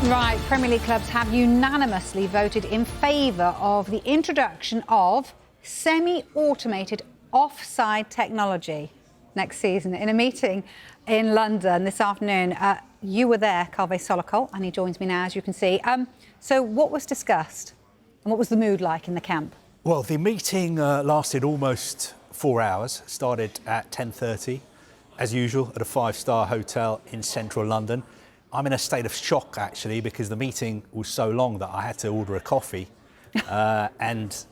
Right, Premier League clubs have unanimously voted in favour of the introduction of semi-automated offside technology next season. In a meeting in London this afternoon, you were there, Kaveh Solhekol, and he joins me now, as you can see. So what was discussed and what was the mood like in the camp? Well, the meeting lasted almost 4 hours, started at 10:30, as usual, at a five-star hotel in central London. I'm in a state of shock, actually, because the meeting was so long that I had to order a coffee and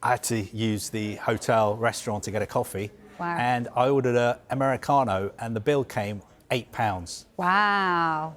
I had to use the hotel restaurant to get a coffee. Wow. And I ordered an Americano and the bill came £8. Wow.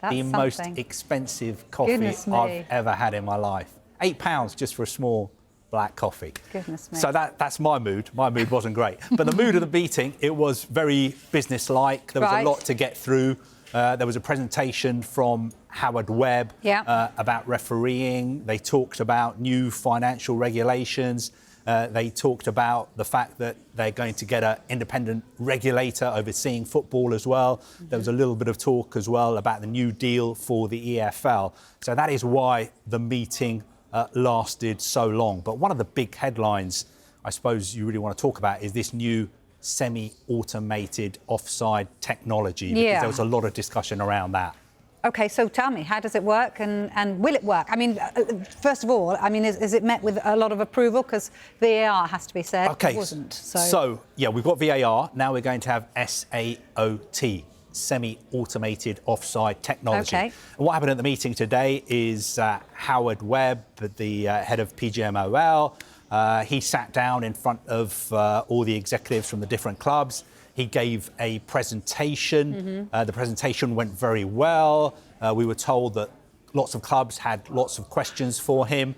That's the something. most expensive coffee I've ever had in my life. £8 just for a small black coffee. Goodness me. So that's my mood. My mood wasn't great. But the mood of the meeting, it was very businesslike. There was a lot to get through. There was a presentation from Howard Webb about refereeing. They talked about new financial regulations. They talked about the fact that they're going to get an independent regulator overseeing football as well. There was a little bit of talk as well about the new deal for the EFL. So that is why the meeting lasted so long. But one of the big headlines, I suppose you really want to talk about, is this new semi-automated offside technology, because there was a lot of discussion around that. OK, so tell me, how does it work and will it work? I mean, first of all, I mean, is it met with a lot of approval? Because VAR has to be said. OK, it wasn't. So, yeah, we've got VAR. Now we're going to have SAOT, semi-automated offside technology. OK. And what happened at the meeting today is Howard Webb, the head of PGMOL, he sat down in front of all the executives from the different clubs. He gave a presentation. The presentation went very well. We were told that lots of clubs had lots of questions for him.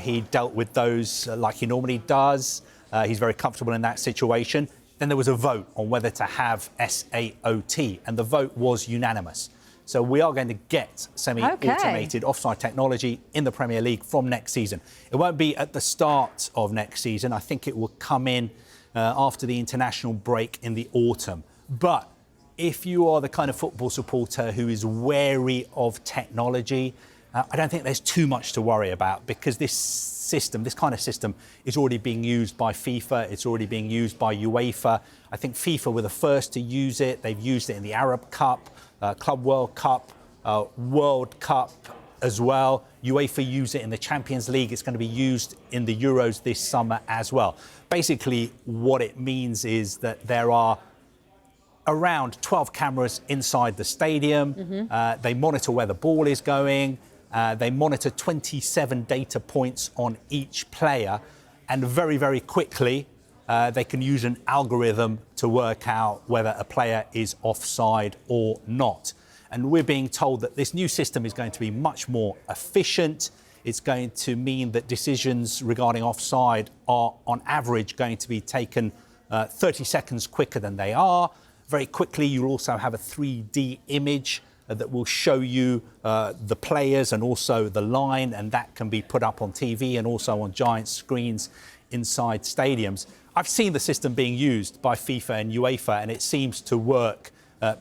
He dealt with those like he normally does. He's very comfortable in that situation. Then there was a vote on whether to have SAOT, and the vote was unanimous. So we are going to get semi-automated offside technology in the Premier League from next season. It won't be at the start of next season. I think it will come in after the international break in the autumn. But if you are the kind of football supporter who is wary of technology, I don't think there's too much to worry about, because this system, this kind of system, is already being used by FIFA. It's already being used by UEFA. I think FIFA were the first to use it. They've used it in the Arab Cup, Club World Cup, World Cup as well. UEFA use it in the Champions League. It's going to be used in the Euros this summer as well. Basically, what it means is that there are around 12 cameras inside the stadium. They monitor where the ball is going. They monitor 27 data points on each player. And very, very quickly, they can use an algorithm to work out whether a player is offside or not. And we're being told that this new system is going to be much more efficient. It's going to mean that decisions regarding offside are, on average, going to be taken 30 seconds quicker than they are. Very quickly, you'll also have a 3D image that will show you the players and also the line, and that can be put up on TV and also on giant screens inside stadiums. I've seen the system being used by FIFA and UEFA, and it seems to work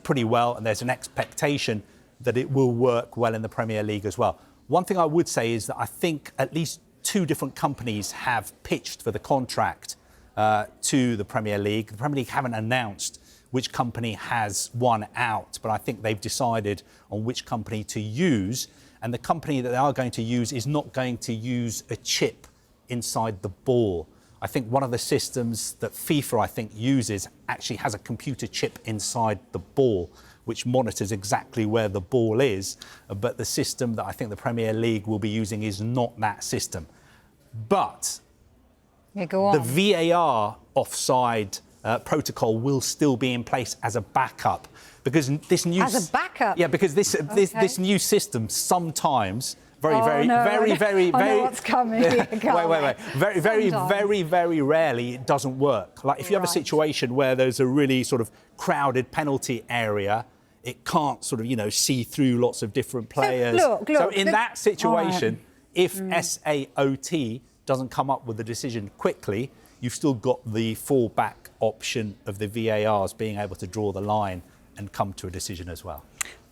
pretty well, and there's an expectation that it will work well in the Premier League as well. One thing I would say is that I think at least 2 different companies have pitched for the contract to the Premier League. The Premier League haven't announced which company has won out, but I think they've decided on which company to use. And the company that they are going to use is not going to use a chip inside the ball. I think one of the systems that FIFA, I think, uses actually has a computer chip inside the ball, which monitors exactly where the ball is. But the system that I think the Premier League will be using is not that system. But the VAR offside protocol will still be in place as a backup, because this new... As a backup? Yeah, because this new system sometimes... Very what's coming. Very rarely it doesn't work. Like if you have a situation where there's a really sort of crowded penalty area, it can't sort of, see through lots of different players. So in that situation, if SAOT doesn't come up with a decision quickly, you've still got the fallback option of the VARs being able to draw the line and come to a decision as well.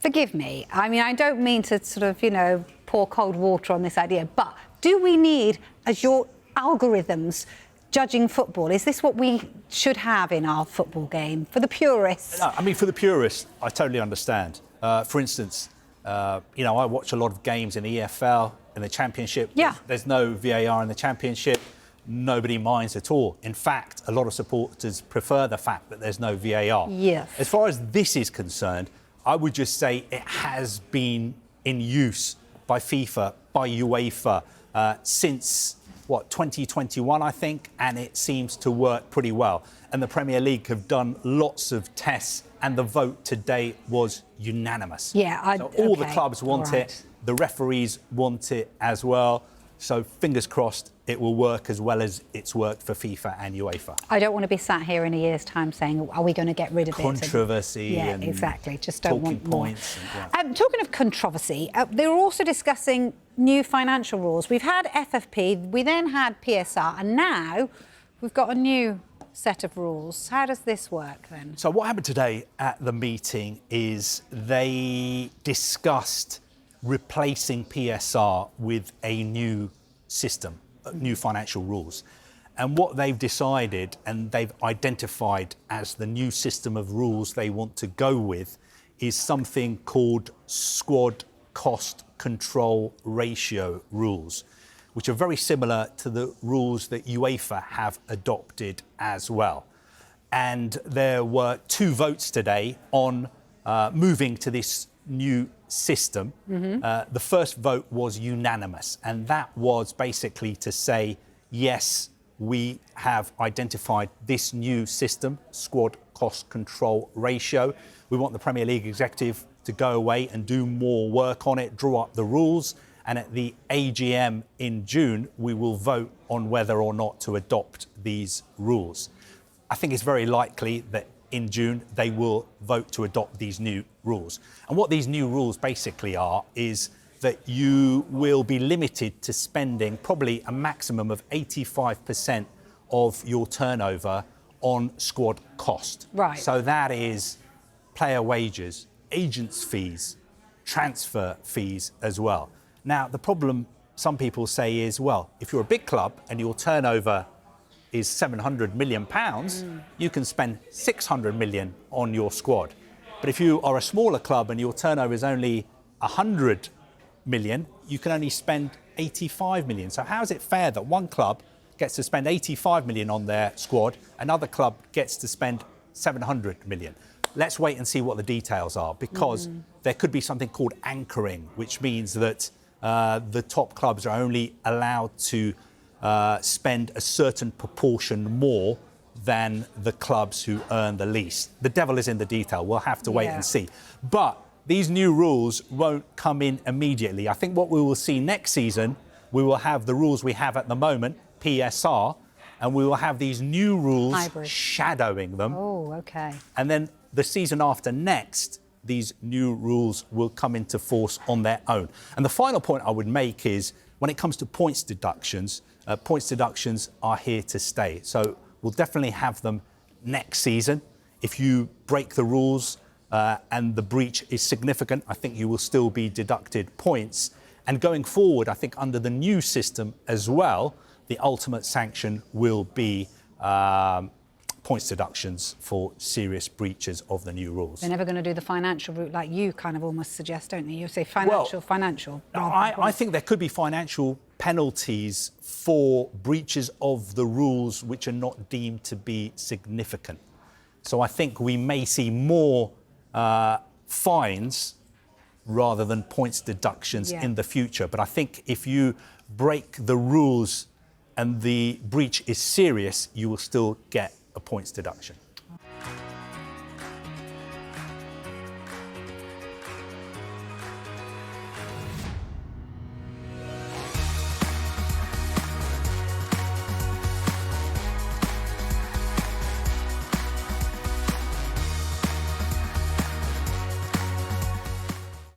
forgive me, I mean, I don't mean to sort of, pour cold water on this idea, but do we need, as your algorithms judging football, is this what we should have in our football game for the purists? No, I mean, for the purists, I totally understand. For instance, I watch a lot of games in the EFL, in the Championship. Yeah. There's no VAR in the Championship. Nobody minds at all. In fact, a lot of supporters prefer the fact that there's no VAR. Yes. As far as this is concerned, I would just say it has been in use by FIFA, by UEFA, since 2021, I think, and it seems to work pretty well. And the Premier League have done lots of tests, and the vote today was unanimous. Yeah, so all the clubs want it, the referees want it as well. So fingers crossed it will work as well as it's worked for FIFA and UEFA. I don't want to be sat here in a year's time saying, are we going to get rid of Controversy. Yeah, and exactly. Just don't want more. Points and, talking of controversy, they were also discussing new financial rules. We've had FFP, we then had PSR, and now we've got a new set of rules. How does this work then? So what happened today at the meeting is they discussed replacing PSR with a new system, new financial rules. And what they've decided and they've identified as the new system of rules they want to go with is something called squad cost control ratio rules, which are very similar to the rules that UEFA have adopted as well. And there were 2 votes today on moving to this new system. The first vote was unanimous, and that was basically to say, yes, we have identified this new system, squad cost control ratio. We want the Premier League executive to go away and do more work on it, draw up the rules, and at the AGM in June, we will vote on whether or not to adopt these rules. I think it's very likely that in June, they will vote to adopt these new rules. And what these new rules basically are is that you will be limited to spending probably a maximum of 85% of your turnover on squad cost. Right. So that is player wages, agents' fees, transfer fees as well. Now, the problem some people say is, well, if you're a big club and your turnover is £700 million, you can spend 600 million on your squad. But if you are a smaller club and your turnover is only 100 million, you can only spend 85 million. So how is it fair that one club gets to spend 85 million on their squad, another club gets to spend 700 million? Let's wait and see what the details are, because there could be something called anchoring, which means that the top clubs are only allowed to spend a certain proportion more than the clubs who earn the least. The devil is in the detail. We'll have to wait and see. But these new rules won't come in immediately. I think what we will see next season, we will have the rules we have at the moment, PSR, and we will have these new rules shadowing them. Oh, okay. And then the season after next, these new rules will come into force on their own. And the final point I would make is, when it comes to points deductions are here to stay. So we'll definitely have them next season. If you break the rules and the breach is significant, I think you will still be deducted points. And going forward, I think under the new system as well, the ultimate sanction will be points deductions for serious breaches of the new rules. They're never going to do the financial route like you kind of almost suggest, don't you? You say financial. I think there could be financial penalties for breaches of the rules which are not deemed to be significant. So I think we may see more fines rather than points deductions in the future. But I think if you break the rules and the breach is serious, you will still get a points deduction.